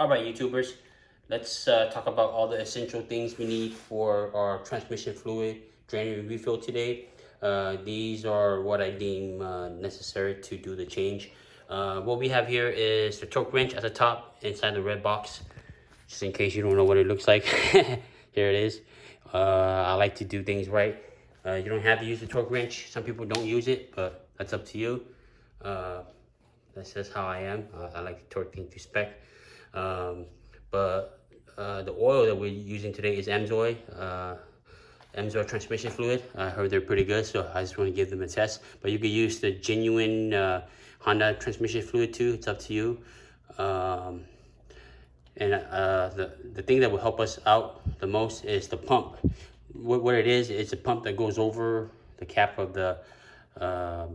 All right, YouTubers, let's talk about all the essential things we need for our transmission fluid drain and refill today. These are what I deem necessary to do the change. What we have here is the torque wrench at the top inside the red box, just in case you don't know what it looks like. Here it is. I like to do things right. You don't have to use the torque wrench. Some people don't use it, but that's up to you. That's just how I am. I like to torque things to spec. But the oil that we're using today is Amsoil transmission fluid. I heard they're pretty good, so I just want to give them a test. But you could use the genuine Honda transmission fluid too. It's up to you. The thing that will help us out the most is the pump. What it is, it's a pump that goes over the cap of the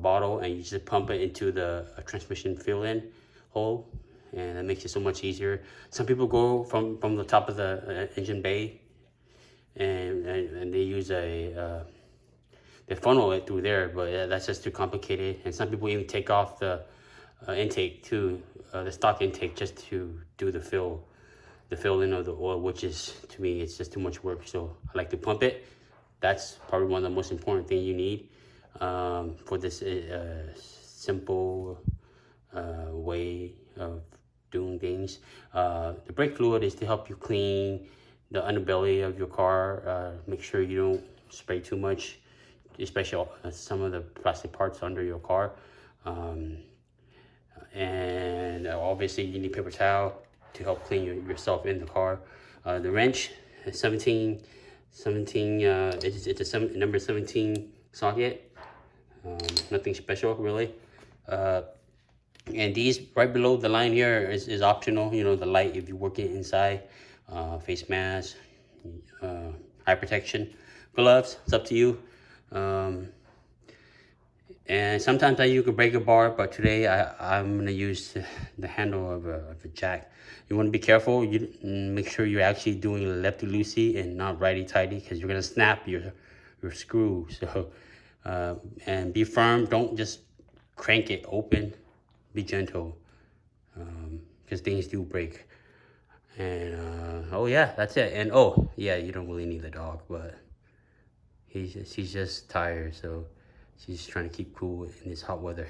bottle, and you just pump it into the transmission fill-in hole, and that makes it so much easier. Some people go from the top of the engine bay, and they use they funnel it through there, but that's just too complicated. And some people even take off the intake too, the stock intake, just to do the fill-in of the oil, which is, to me, it's just too much work. So I like to pump it. That's probably one of the most important things you need for this simple way of doing things. The brake fluid is to help you clean the underbelly of your car. Make sure you don't spray too much, especially some of the plastic parts under your car. And obviously you need paper towel to help clean yourself in the car. The wrench, 17, it's a number 17 socket. Nothing special really. And these right below the line here is optional. You know, the light if you're working inside, face mask, eye protection, gloves, it's up to you. And sometimes you could break a bar, but today I'm gonna use the handle of a jack. You want to be careful. You make sure you're actually doing lefty-loosey and not righty-tighty, because you're gonna snap your screw. So and be firm. Don't just crank it open. Be gentle, because things do break. And oh yeah, that's it. And oh yeah, you don't really need the dog, but she's just tired, so she's trying to keep cool in this hot weather.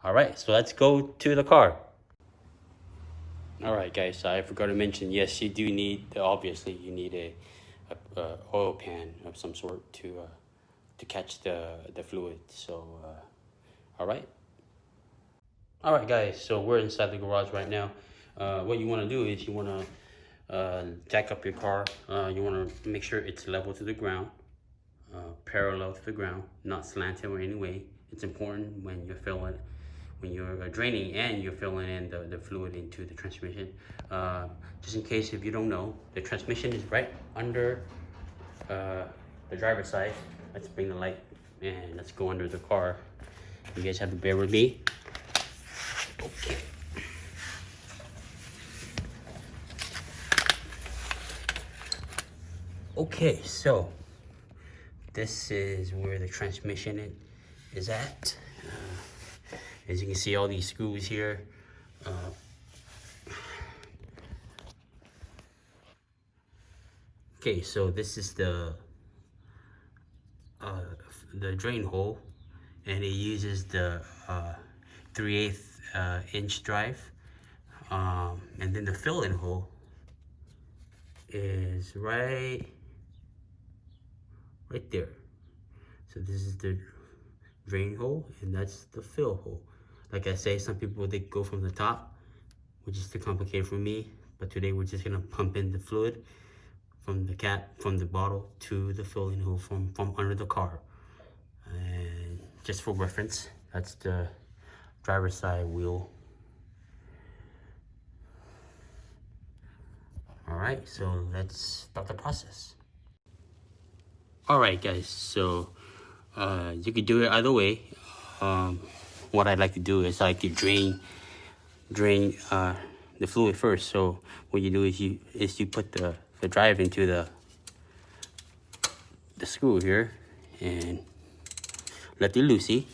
All right, so let's go to the car. All right, guys, I forgot to mention, yes, you do need, obviously, you need a oil pan of some sort to catch the fluid. So, all right. All right, guys, so we're inside the garage right now. What you want to do is you want to jack up your car. You want to make sure it's level to the ground. Parallel to the ground, not slanted or any way. It's important when you're draining and you're filling in the fluid into the transmission. Just in case if you don't know, the transmission is right under the driver's side. Let's bring the light and let's go under the car. You guys have to bear with me. Okay. Okay, so this is where the transmission is at. As you can see, all these screws here. Okay, so this is the drain hole, and it uses the 3/8 inch drive. And then the fill-in hole is right there. So this is the drain hole, and that's the fill hole. Like I say, some people, they go from the top, which is too complicated for me, but today we're just gonna pump in the fluid from the cap, from the bottle to the fill-in hole from under the car. And just for reference, that's the driver's side wheel. All right, so let's start the process. All right, guys, so you could do it either way. What I'd like to do is I like to drain the fluid first. So what you do is you put the drive into the screw here and lefty loosey.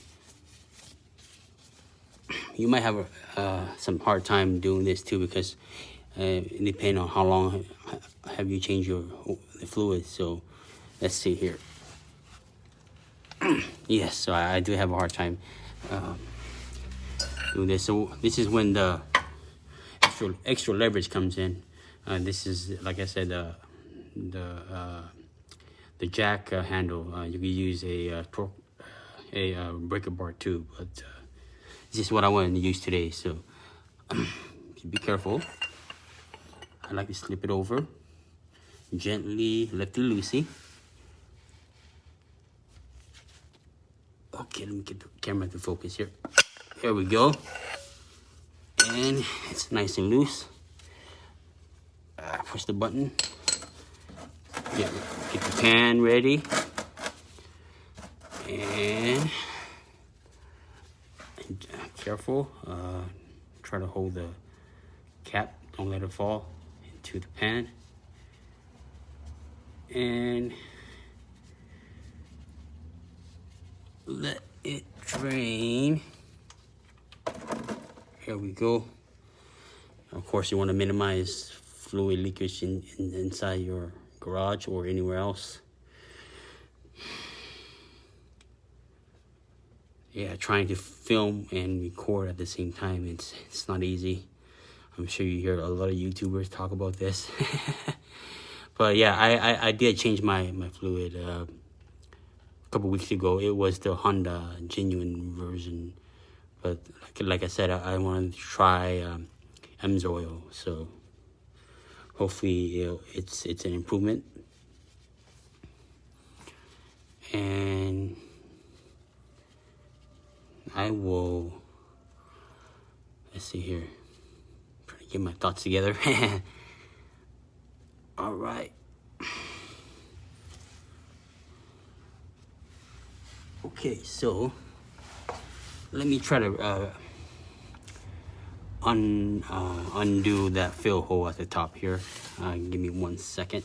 you might have some hard time doing this too, because it depends on how long have you changed the fluid. So let's see here. Yes, so I do have a hard time doing this. So this is when the extra leverage comes in. This is, like I said, the jack handle. You can use a breaker bar too, but this is what I wanted to use today. So be careful. I like to slip it over gently, lefty-loosey. Okay, let me get the camera to focus here. Here we go. And it's nice and loose. Push the button. Yeah, get the pan ready. And careful. Try to hold the cap. Don't let it fall into the pan. And let it drain. Here we go. Of course, you want to minimize fluid leakage inside your garage or anywhere else. Yeah, trying to film and record at the same time, it's not easy. I'm sure you hear a lot of YouTubers talk about this. But yeah, I did change my fluid a couple weeks ago. It was the Honda genuine version, but like I said, I wanted to try Amsoil, so hopefully it's an improvement. And I will, let's see here, trying to get my thoughts together. All right. Okay, so let me try to undo that fill hole at the top here. Give me 1 second.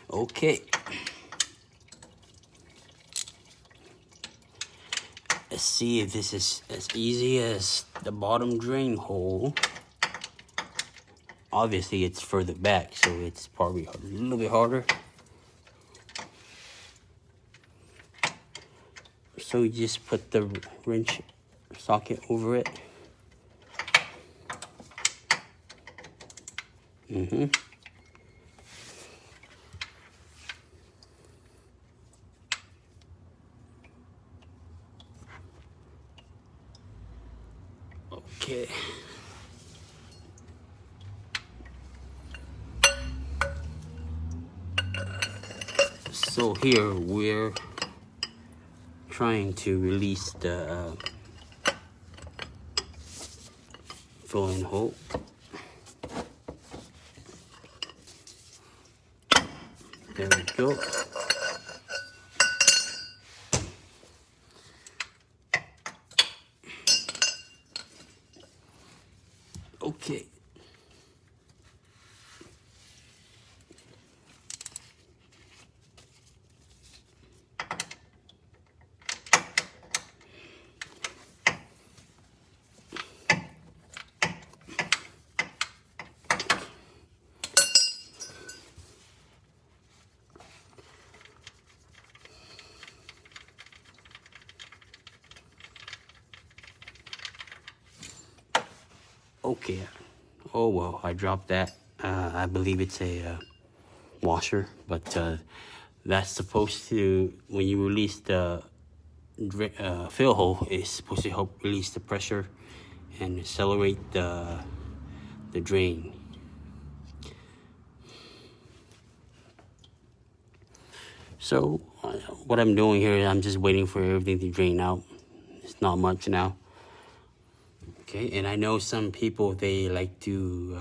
Okay. Let's see if this is as easy as the bottom drain hole. Obviously, it's further back, so it's probably a little bit harder. So you just put the wrench socket over it. Okay. So here we're trying to release the filling hole. There we go. Okay. Okay. Oh well, I dropped that. I believe it's a washer, but that's supposed to, when you release the fill hole, it's supposed to help release the pressure and accelerate the drain. So what I'm doing here is I'm just waiting for everything to drain out. It's not much now. Okay, and I know some people, they like to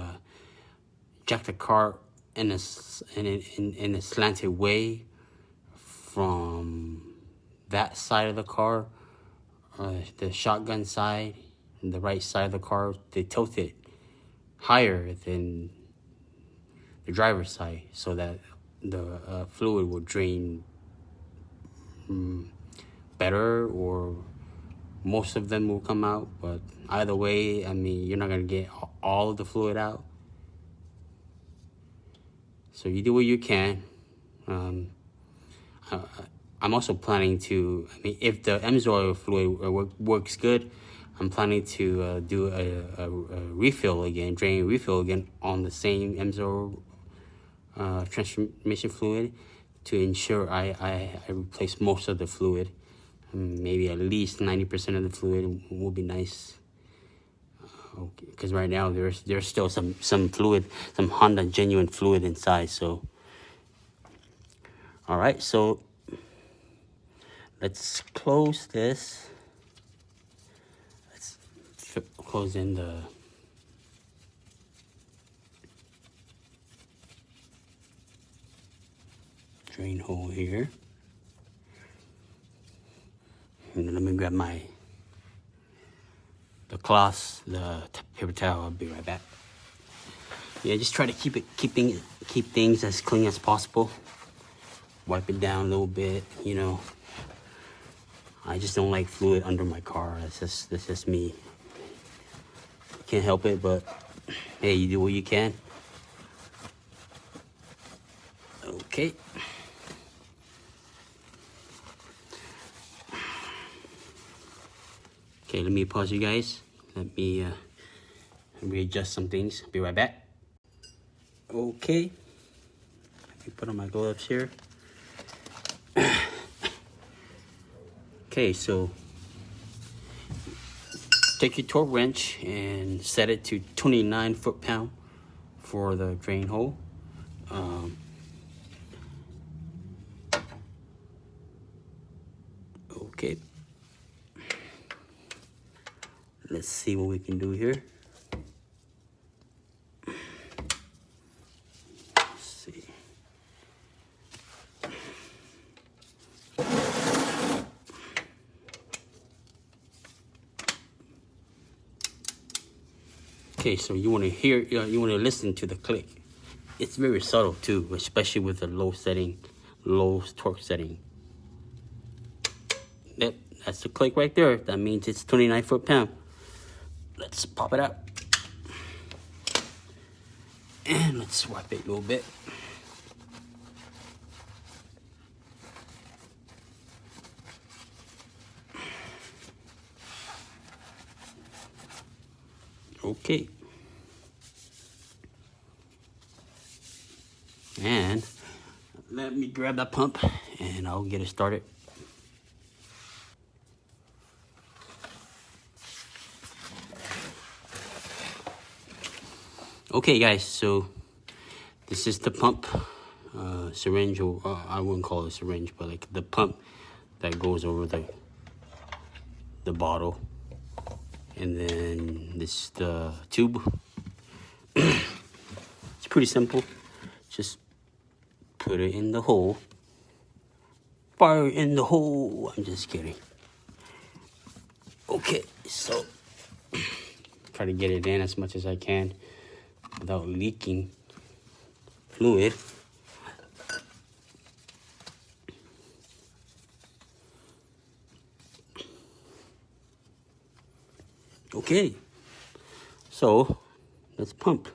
jack the car in a slanted way from that side of the car, the shotgun side, and the right side of the car. They tilt it higher than the driver's side so that the fluid will drain better or most of them will come out, but either way, I mean, you're not gonna get all of the fluid out. So you do what you can. I'm also planning to, I mean, if the Emsor fluid works good, I'm planning to do a refill again, drain refill again on the same Emsor transmission fluid to ensure I replace most of the fluid. Maybe at least 90% of the fluid will be nice. Okay, because right now there's still some fluid, some Honda genuine fluid inside. So, all right, so let's close this. Let's close in the drain hole here. And let me grab the cloths, the paper towel. I'll be right back. Yeah, just try to keep things as clean as possible. Wipe it down a little bit, you know. I just don't like fluid under my car. That's just me. Can't help it, but hey, you do what you can. Okay. Okay, let me pause you guys. Let me readjust some things. Be right back. Okay. Let me put on my gloves here. Okay, so take your torque wrench and set it to 29 foot-pound for the drain hole. Okay. Let's see what we can do here. Let's see. Okay, so you want to hear, you want to listen to the click. It's very subtle too, especially with the low torque setting. That's the click right there. That means it's 29 foot-pound. Let's pop it out. And let's swipe it a little bit. Okay. And let me grab that pump and I'll get it started. Okay guys, so this is the pump syringe, or I wouldn't call it a syringe, but like the pump that goes over the bottle. And then this is the tube. It's pretty simple. Just put it in the hole. Fire in the hole. I'm just kidding. Okay, so try to get it in as much as I can without leaking fluid. Okay, so let's pump.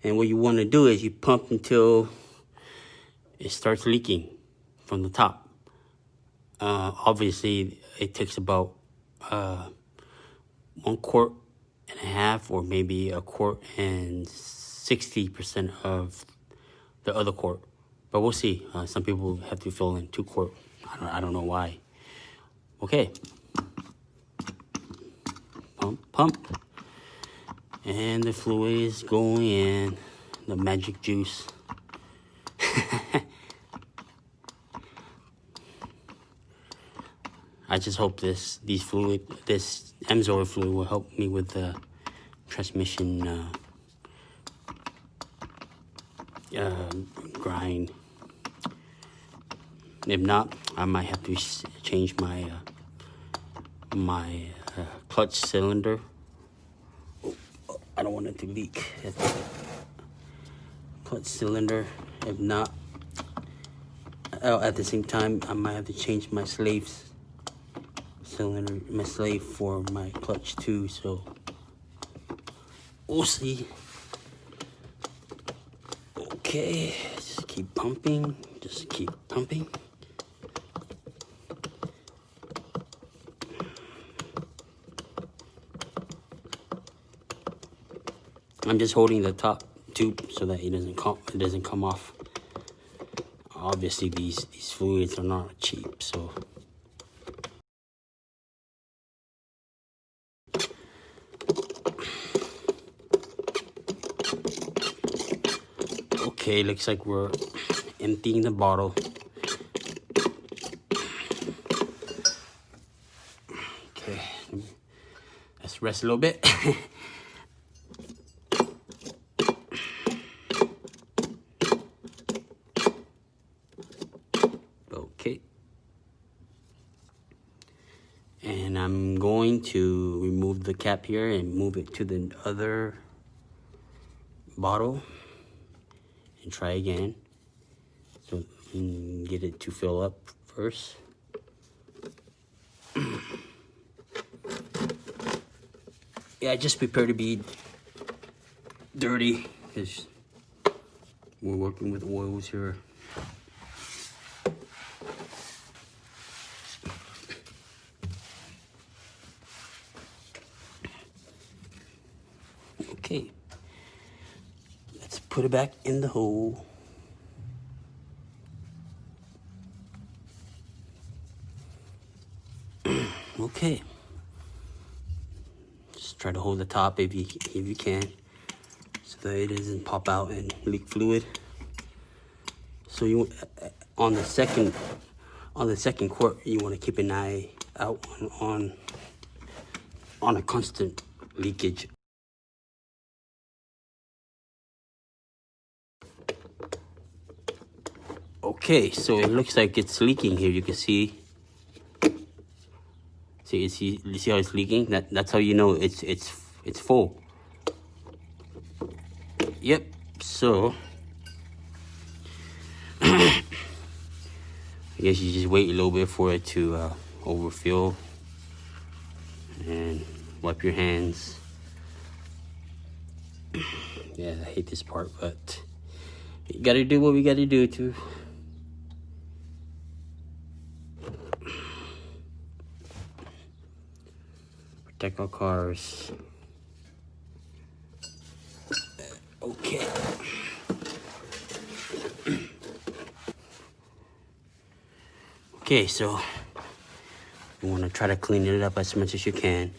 And what you want to do is you pump until it starts leaking from the top. Obviously, it takes about 1.5 quarts or maybe 1 quart and 60% of the other quart. But we'll see. Some people have to fill in 2 quarts. I don't know why. Okay. Pump. And the fluid is going in. The magic juice. I just hope this Emsor fluid will help me with the transmission grind. If not, I might have to change my clutch cylinder. I don't want it to leak. Clutch cylinder. If not, at the same time, I might have to change my cylinder, my slave for my clutch too, so we'll see. Okay, just keep pumping, just keep pumping. I'm just holding the top tube so that it doesn't come off. Obviously these fluids are not cheap, so okay, looks like we're emptying the bottle. Okay, let's rest a little bit. Okay, and I'm going to remove the cap here and move it to the other bottle and try again, so get it to fill up first. Yeah, just prepare to be dirty because we're working with oils here. Okay, let's put it back in the hole. Okay, just try to hold the top if you can, so that it doesn't pop out and leak fluid. So you on the second quart, you want to keep an eye out on a constant leakage. Okay, so it looks like it's leaking here. You can see. You see how it's leaking? That's how you know it's full. Yep. So I guess you just wait a little bit for it to overfill, and wipe your hands. Yeah, I hate this part, but you gotta do what we gotta do to protect our cars. Okay. Okay, so you want to try to clean it up as much as you can.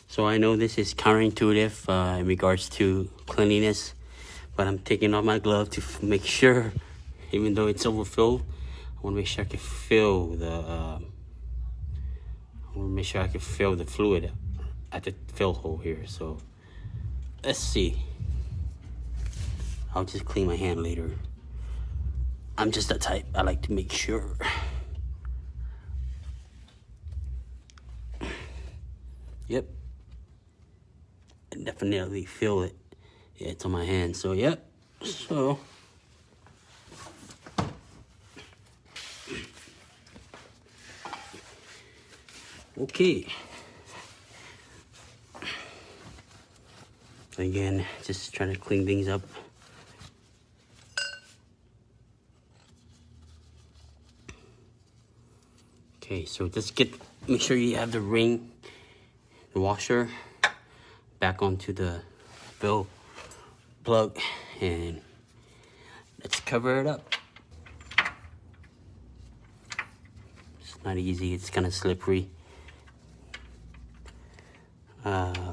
So I know this is counterintuitive in regards to cleanliness, but I'm taking off my glove to make sure, even though it's overfilled, I want to make sure I can feel the fluid at the fill hole here. So let's see. I'll just clean my hand later. I'm just that type. I like to make sure. Yep. I definitely feel it. Yeah, it's on my hand. So, yep. So, okay. Again, just trying to clean things up. Okay, so just make sure you have the ring, the washer, back onto the fill plug, and let's cover it up. It's not easy, it's kind of slippery.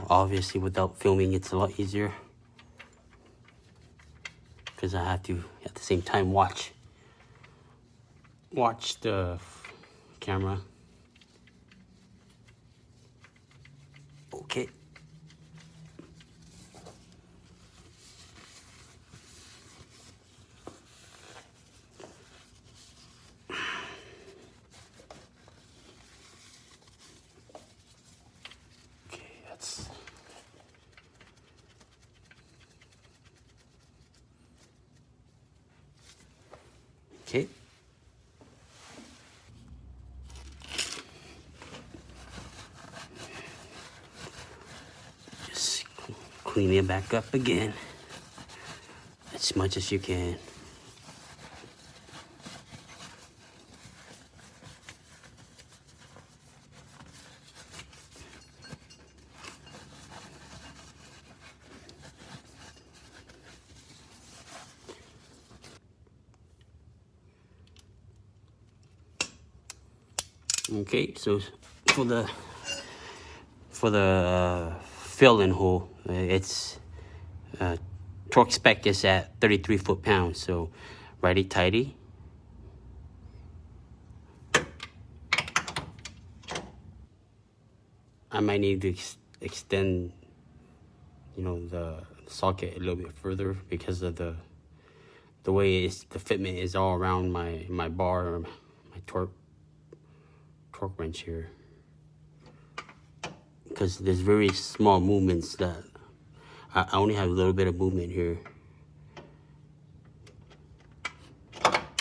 Obviously, without filming, it's a lot easier because I have to at the same time watch the camera. Okay. Okay. Just clean it back up again as much as you can. Okay, so for the fill-in hole, it's torque spec is at 33 foot-pounds, so righty-tighty. I might need to extend, the socket a little bit further because of the way the fitment is all around my bar, or my torque wrench here, because there's very small movements that I only have a little bit of movement here.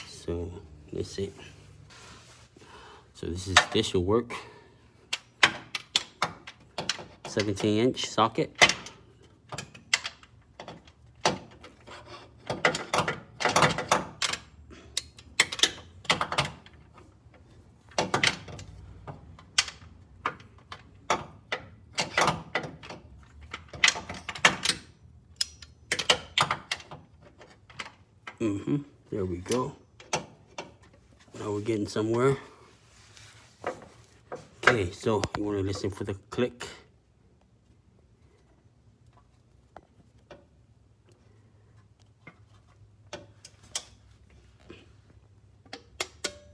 So let's see. So this should work. 17-inch socket. There we go. Now we're getting somewhere. Okay, so you want to listen for the click.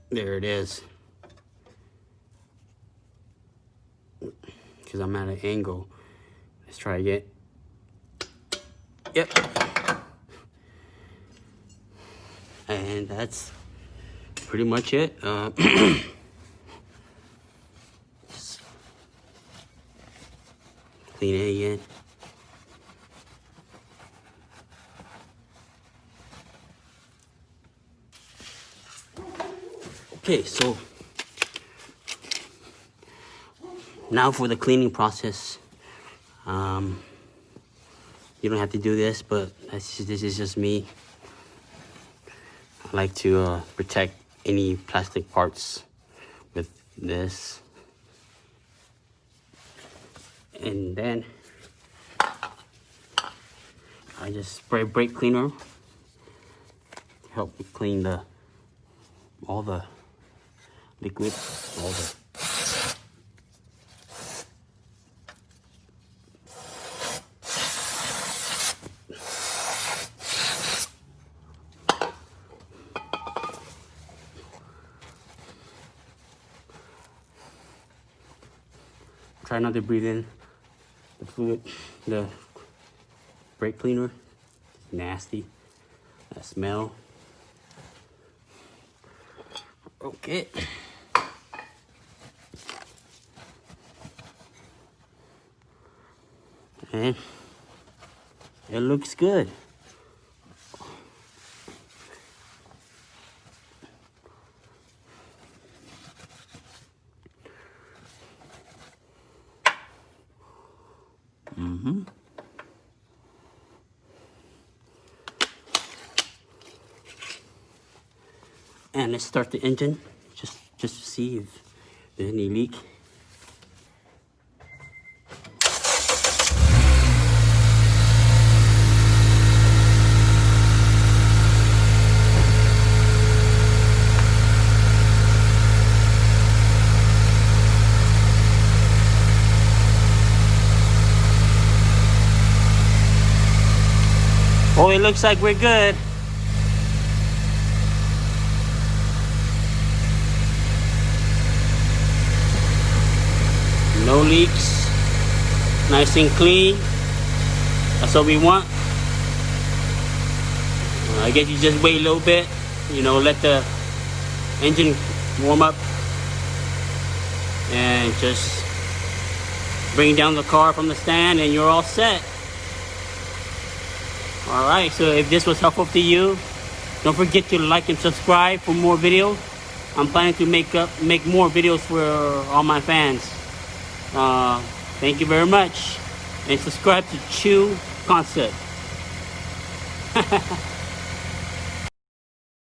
There it is. Because I'm at an angle. Let's try again. Yep. And that's pretty much it. Just clean it again. Okay, so now for the cleaning process. You don't have to do this, but this is just me. I like to protect any plastic parts with this. And then I just spray brake cleaner to help me clean all the liquid, all the try not to breathe in the fluid, the brake cleaner. It's nasty. That smell. Okay. And it looks good. And let's start the engine just to see if there's any leak. it looks like we're good. No leaks. Nice and clean. That's what we want. I guess you just wait a little bit, you know, let the engine warm up, and just bring down the car from the stand and you're all set. Alright, so if this was helpful to you, don't forget to like and subscribe for more videos. I'm planning to make more videos for all my fans. Thank you very much, and subscribe to Chew Concept.